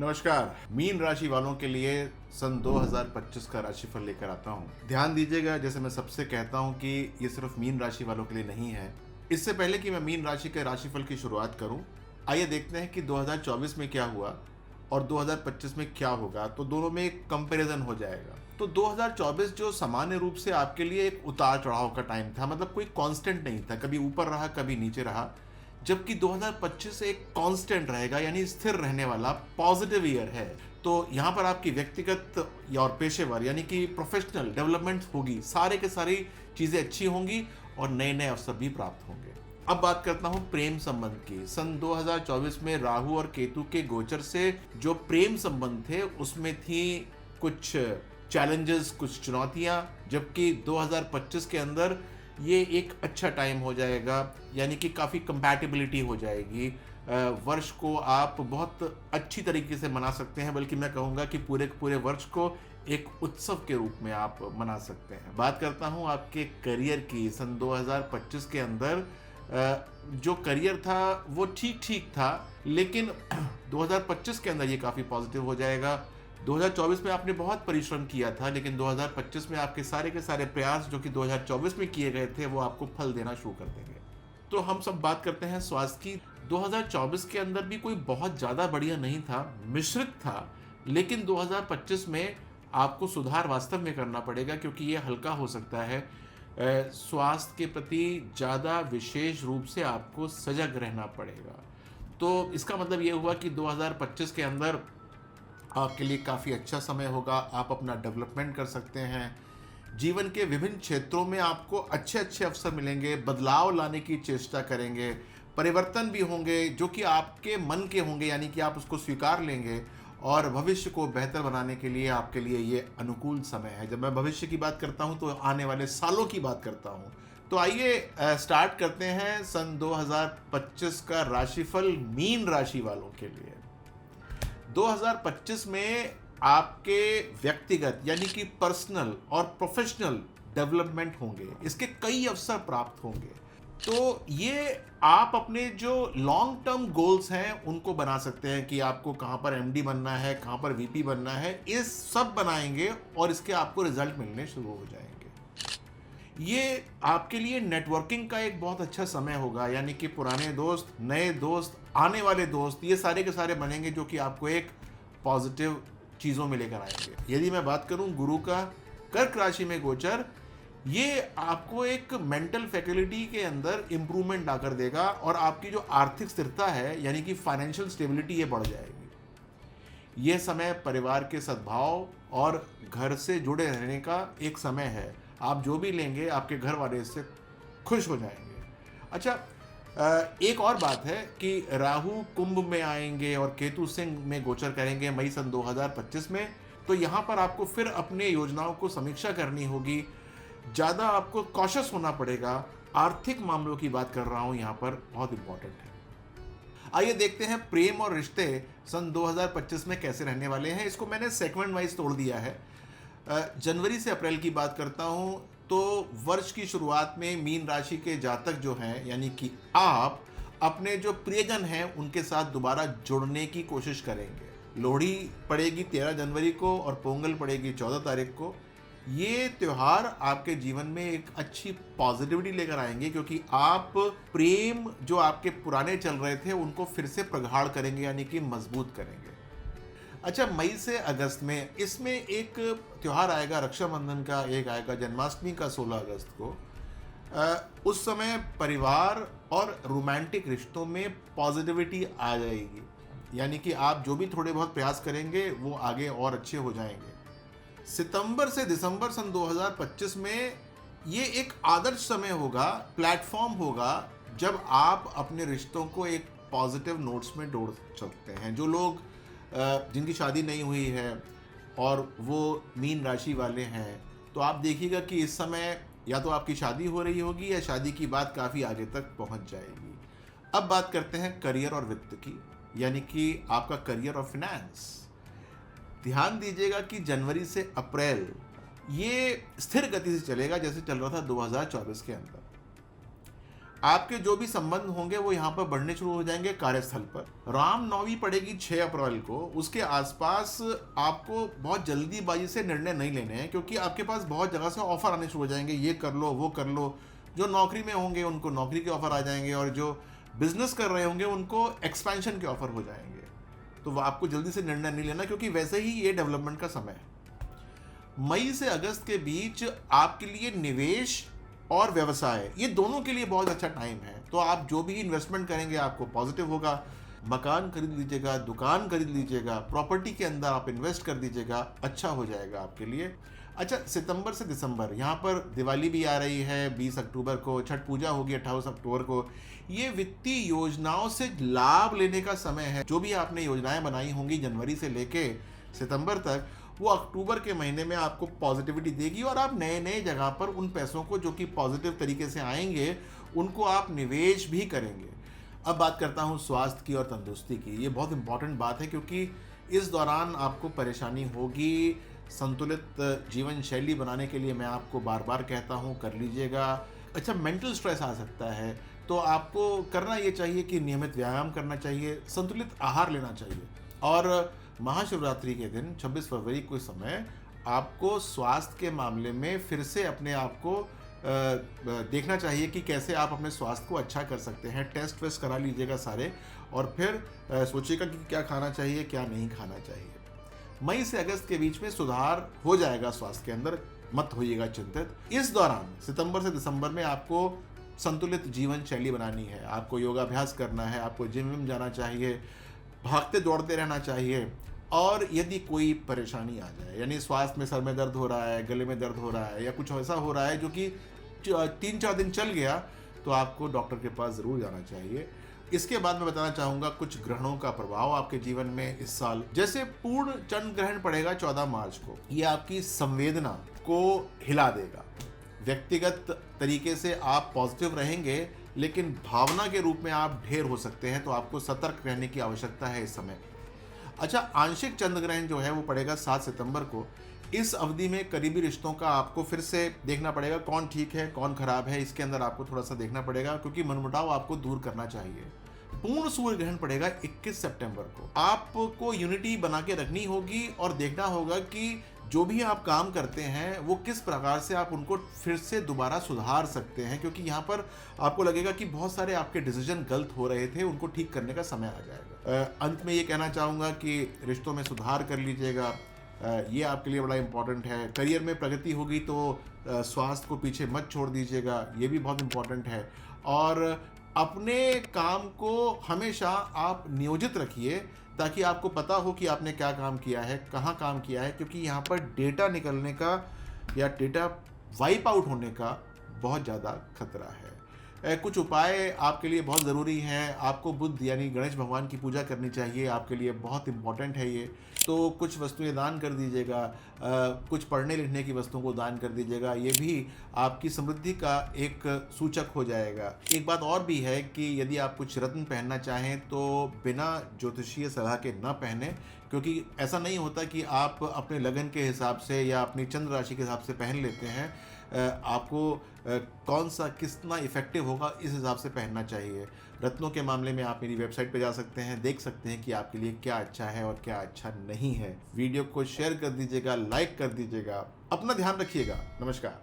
नमस्कार। मीन राशि वालों के लिए सन 2025 का राशिफल लेकर आता हूँ। ध्यान दीजिएगा, जैसे मैं सबसे कहता हूँ कि ये सिर्फ मीन राशि वालों के लिए नहीं है। इससे पहले कि मैं मीन राशि के राशिफल की शुरुआत करूँ, आइए देखते हैं कि 2024 में क्या हुआ और 2025 में क्या होगा, तो दोनों में एक कंपैरिजन हो जाएगा। तो 2024 जो सामान्य रूप से आपके लिए एक उतार चढ़ाव का टाइम था, मतलब कोई कांस्टेंट नहीं था, कभी ऊपर रहा कभी नीचे रहा। जबकि 2025 एक कांस्टेंट रहेगा, यानी स्थिर रहने वाला पॉजिटिव ईयर है। तो यहाँ पर आपकी व्यक्तिगत और पेशेवर यानी कि प्रोफेशनल डेवलपमेंट होगी, सारे के सारी चीज़ें अच्छी होंगी और नए नए अवसर भी प्राप्त होंगे। अब बात करता हूँ प्रेम संबंध की। सन 2024 में राहु और केतु के गोचर से जो प्रेम संबंध थे उसमें थी कुछ चैलेंजेस, कुछ चुनौतियां, जबकि 2025 के अंदर ये एक अच्छा टाइम हो जाएगा, यानी कि काफ़ी कंपैटिबिलिटी हो जाएगी। वर्ष को आप बहुत अच्छी तरीके से मना सकते हैं, बल्कि मैं कहूँगा कि पूरे पूरे वर्ष को एक उत्सव के रूप में आप मना सकते हैं। बात करता हूँ आपके करियर की। सन 2025 के अंदर जो करियर था वो ठीक ठीक था, लेकिन 2025 के अंदर ये काफ़ी पॉजिटिव हो जाएगा। 2024 में आपने बहुत परिश्रम किया था, लेकिन 2025 में आपके सारे के सारे प्रयास जो कि 2024 में किए गए थे वो आपको फल देना शुरू कर देंगे। तो हम सब बात करते हैं स्वास्थ्य की। 2024 के अंदर भी कोई बहुत ज़्यादा बढ़िया नहीं था, मिश्रित था, लेकिन 2025 में आपको सुधार वास्तव में करना पड़ेगा, क्योंकि ये हल्का हो सकता है। स्वास्थ्य के प्रति ज़्यादा विशेष रूप से आपको सजग रहना पड़ेगा। तो इसका मतलब ये हुआ कि 2025 के अंदर आपके लिए काफ़ी अच्छा समय होगा। आप अपना डेवलपमेंट कर सकते हैं। जीवन के विभिन्न क्षेत्रों में आपको अच्छे अच्छे अवसर मिलेंगे, बदलाव लाने की चेष्टा करेंगे, परिवर्तन भी होंगे जो कि आपके मन के होंगे, यानी कि आप उसको स्वीकार लेंगे और भविष्य को बेहतर बनाने के लिए आपके लिए ये अनुकूल समय है। जब मैं भविष्य की बात करता हूँ तो आने वाले सालों की बात करता हूँ। तो आइए स्टार्ट करते हैं सन 2025 का राशिफल मीन राशि वालों के लिए। 2025 में आपके व्यक्तिगत यानी कि पर्सनल और प्रोफेशनल डेवलपमेंट होंगे, इसके कई अवसर प्राप्त होंगे। तो ये आप अपने जो लॉन्ग टर्म गोल्स हैं उनको बना सकते हैं कि आपको कहाँ पर एमडी बनना है, कहाँ पर वीपी बनना है, ये सब बनाएंगे और इसके आपको रिजल्ट मिलने शुरू हो जाएंगे। ये आपके लिए नेटवर्किंग का एक बहुत अच्छा समय होगा, यानी कि पुराने दोस्त, नए दोस्त, आने वाले दोस्त, ये सारे के सारे बनेंगे जो कि आपको एक पॉजिटिव चीज़ों में लेकर आएंगे। यदि मैं बात करूं गुरु का कर्क राशि में गोचर, ये आपको एक मेंटल फैकल्टी के अंदर इम्प्रूवमेंट आकर देगा और आपकी जो आर्थिक स्थिरता है यानी कि फाइनेंशियल स्टेबिलिटी ये बढ़ जाएगी। ये समय परिवार के सद्भाव और घर से जुड़े रहने का एक समय है। आप जो भी लेंगे आपके घर वाले इससे खुश हो जाएंगे। अच्छा, एक और बात है कि राहु कुंभ में आएंगे और केतु सिंह में गोचर करेंगे मई सन 2025 में। तो यहाँ पर आपको फिर अपने योजनाओं को समीक्षा करनी होगी, ज़्यादा आपको कॉशियस होना पड़ेगा। आर्थिक मामलों की बात कर रहा हूँ, यहाँ पर बहुत इंपॉर्टेंट है। आइए देखते हैं प्रेम और रिश्ते सन 2025 में कैसे रहने वाले हैं। इसको मैंने सेगमेंट वाइज तोड़ दिया है। जनवरी से अप्रैल की बात करता हूँ तो वर्ष की शुरुआत में मीन राशि के जातक जो हैं, यानी कि आप अपने जो प्रियजन हैं उनके साथ दोबारा जुड़ने की कोशिश करेंगे। लोहड़ी पड़ेगी 13 जनवरी को और पोंगल पड़ेगी 14 तारीख को। ये त्यौहार आपके जीवन में एक अच्छी पॉजिटिविटी लेकर आएंगे, क्योंकि आप प्रेम जो आपके पुराने चल रहे थे उनको फिर से प्रगाढ़ करेंगे, यानी कि मजबूत करेंगे। अच्छा, मई से अगस्त में इसमें एक त्यौहार आएगा रक्षाबंधन का, एक आएगा जन्माष्टमी का 16 अगस्त को। उस समय परिवार और रोमांटिक रिश्तों में पॉजिटिविटी आ जाएगी, यानी कि आप जो भी थोड़े बहुत प्रयास करेंगे वो आगे और अच्छे हो जाएंगे। सितंबर से दिसंबर सन 2025 में ये एक आदर्श समय होगा, प्लेटफॉर्म होगा जब आप अपने रिश्तों को एक पॉजिटिव नोट्स में जोड़ सकते हैं। जो लोग जिनकी शादी नहीं हुई है और वो मीन राशि वाले हैं, तो आप देखिएगा कि इस समय या तो आपकी शादी हो रही होगी या शादी की बात काफ़ी आगे तक पहुंच जाएगी। अब बात करते हैं करियर और वित्त की, यानी कि आपका करियर और फिनेंस। ध्यान दीजिएगा कि जनवरी से अप्रैल ये स्थिर गति से चलेगा जैसे चल रहा था 2024 के अंदर। आपके जो भी संबंध होंगे वो यहाँ पर बढ़ने शुरू हो जाएंगे कार्यस्थल पर। रामनवमी पड़ेगी 6 अप्रैल को, उसके आसपास आपको बहुत जल्दीबाजी से निर्णय नहीं लेने हैं, क्योंकि आपके पास बहुत जगह से ऑफर आने शुरू हो जाएंगे, ये कर लो वो कर लो। जो नौकरी में होंगे उनको नौकरी के ऑफर आ जाएंगे, और जो बिजनेस कर रहे होंगे उनको एक्सपेंशन के ऑफर हो जाएंगे। तो आपको जल्दी से निर्णय नहीं लेना, क्योंकि वैसे ही ये डेवलपमेंट का समय है। मई से अगस्त के बीच आपके लिए निवेश और व्यवसाय, ये दोनों के लिए बहुत अच्छा टाइम है। तो आप जो भी इन्वेस्टमेंट करेंगे आपको पॉजिटिव होगा। मकान खरीद लीजिएगा, दुकान खरीद लीजिएगा, प्रॉपर्टी के अंदर आप इन्वेस्ट कर दीजिएगा, अच्छा हो जाएगा आपके लिए। अच्छा, सितंबर से दिसंबर, यहाँ पर दिवाली भी आ रही है 20 अक्टूबर को, छठ पूजा होगी 28 अक्टूबर को। ये वित्तीय योजनाओं से लाभ लेने का समय है। जो भी आपने योजनाएं बनाई होंगी जनवरी से लेके सितंबर तक, वो अक्टूबर के महीने में आपको पॉजिटिविटी देगी, और आप नए नए जगह पर उन पैसों को जो कि पॉजिटिव तरीके से आएंगे उनको आप निवेश भी करेंगे। अब बात करता हूँ स्वास्थ्य की और तंदुरुस्ती की। ये बहुत इंपॉर्टेंट बात है, क्योंकि इस दौरान आपको परेशानी होगी। संतुलित जीवन शैली बनाने के लिए मैं आपको बार बार कहता हूँ, कर लीजिएगा। अच्छा, मेंटल स्ट्रेस आ सकता है, तो आपको करना ये चाहिए कि नियमित व्यायाम करना चाहिए, संतुलित आहार लेना चाहिए। और महाशिवरात्रि के दिन 26 फरवरी को समय आपको स्वास्थ्य के मामले में फिर से अपने आप को देखना चाहिए कि कैसे आप अपने स्वास्थ्य को अच्छा कर सकते हैं। टेस्ट वेस्ट करा लीजिएगा सारे, और फिर सोचिएगा कि क्या खाना चाहिए क्या नहीं खाना चाहिए। मई से अगस्त के बीच में सुधार हो जाएगा स्वास्थ्य के अंदर, मत होइएगा चिंतित। इस दौरान सितंबर से दिसंबर में आपको संतुलित जीवन शैली बनानी है। आपको योगाभ्यास करना है, आपको जिम विम जाना चाहिए, भागते दौड़ते रहना चाहिए। और यदि कोई परेशानी आ जाए, यानी स्वास्थ्य में सर में दर्द हो रहा है, गले में दर्द हो रहा है, या कुछ ऐसा हो रहा है जो कि 3-4 दिन चल गया, तो आपको डॉक्टर के पास ज़रूर जाना चाहिए। इसके बाद मैं बताना चाहूँगा कुछ ग्रहणों का प्रभाव आपके जीवन में इस साल। जैसे पूर्ण चंद्र ग्रहण पड़ेगा 14 मार्च को, ये आपकी संवेदना को हिला देगा। व्यक्तिगत तरीके से आप पॉजिटिव रहेंगे, लेकिन भावना के रूप में आप ढेर हो सकते हैं, तो आपको सतर्क रहने की आवश्यकता है इस समय। अच्छा, आंशिक चंद्र ग्रहण जो है वो पड़ेगा 7 सितंबर को। इस अवधि में करीबी रिश्तों का आपको फिर से देखना पड़ेगा, कौन ठीक है कौन खराब है, इसके अंदर आपको थोड़ा सा देखना पड़ेगा, क्योंकि मनमुटाव आपको दूर करना चाहिए। पूर्ण सूर्य ग्रहण पड़ेगा 21 सितंबर को। आपको यूनिटी बना के रखनी होगी, और देखना होगा कि जो भी आप काम करते हैं वो किस प्रकार से आप उनको फिर से दोबारा सुधार सकते हैं, क्योंकि यहाँ पर आपको लगेगा कि बहुत सारे आपके डिसीजन गलत हो रहे थे, उनको ठीक करने का समय आ जाएगा। अंत में ये कहना चाहूँगा कि रिश्तों में सुधार कर लीजिएगा, ये आपके लिए बड़ा इंपॉर्टेंट है। करियर में प्रगति होगी तो स्वास्थ्य को पीछे मत छोड़ दीजिएगा, ये भी बहुत इंपॉर्टेंट है। और अपने काम को हमेशा आप नियोजित रखिए, ताकि आपको पता हो कि आपने क्या काम किया है, कहाँ काम किया है, क्योंकि यहाँ पर डेटा निकलने का या डेटा वाइप आउट होने का बहुत ज़्यादा खतरा है। कुछ उपाय आपके लिए बहुत ज़रूरी हैं। आपको बुद्ध यानी गणेश भगवान की पूजा करनी चाहिए, आपके लिए बहुत इम्पॉर्टेंट है ये। तो कुछ वस्तुएं दान कर दीजिएगा, कुछ पढ़ने लिखने की वस्तुओं को दान कर दीजिएगा, ये भी आपकी समृद्धि का एक सूचक हो जाएगा। एक बात और भी है कि यदि आप कुछ रत्न पहनना चाहें तो बिना ज्योतिषीय सलाह के न पहने, क्योंकि ऐसा नहीं होता कि आप अपने लगन के हिसाब से या अपनी चंद्र राशि के हिसाब से पहन लेते हैं। आपको कौन सा कितना इफेक्टिव होगा इस हिसाब से पहनना चाहिए। रत्नों के मामले में आप मेरी वेबसाइट पे जा सकते हैं, देख सकते हैं कि आपके लिए क्या अच्छा है और क्या अच्छा नहीं है। वीडियो को शेयर कर दीजिएगा, लाइक कर दीजिएगा। अपना ध्यान रखिएगा। नमस्कार।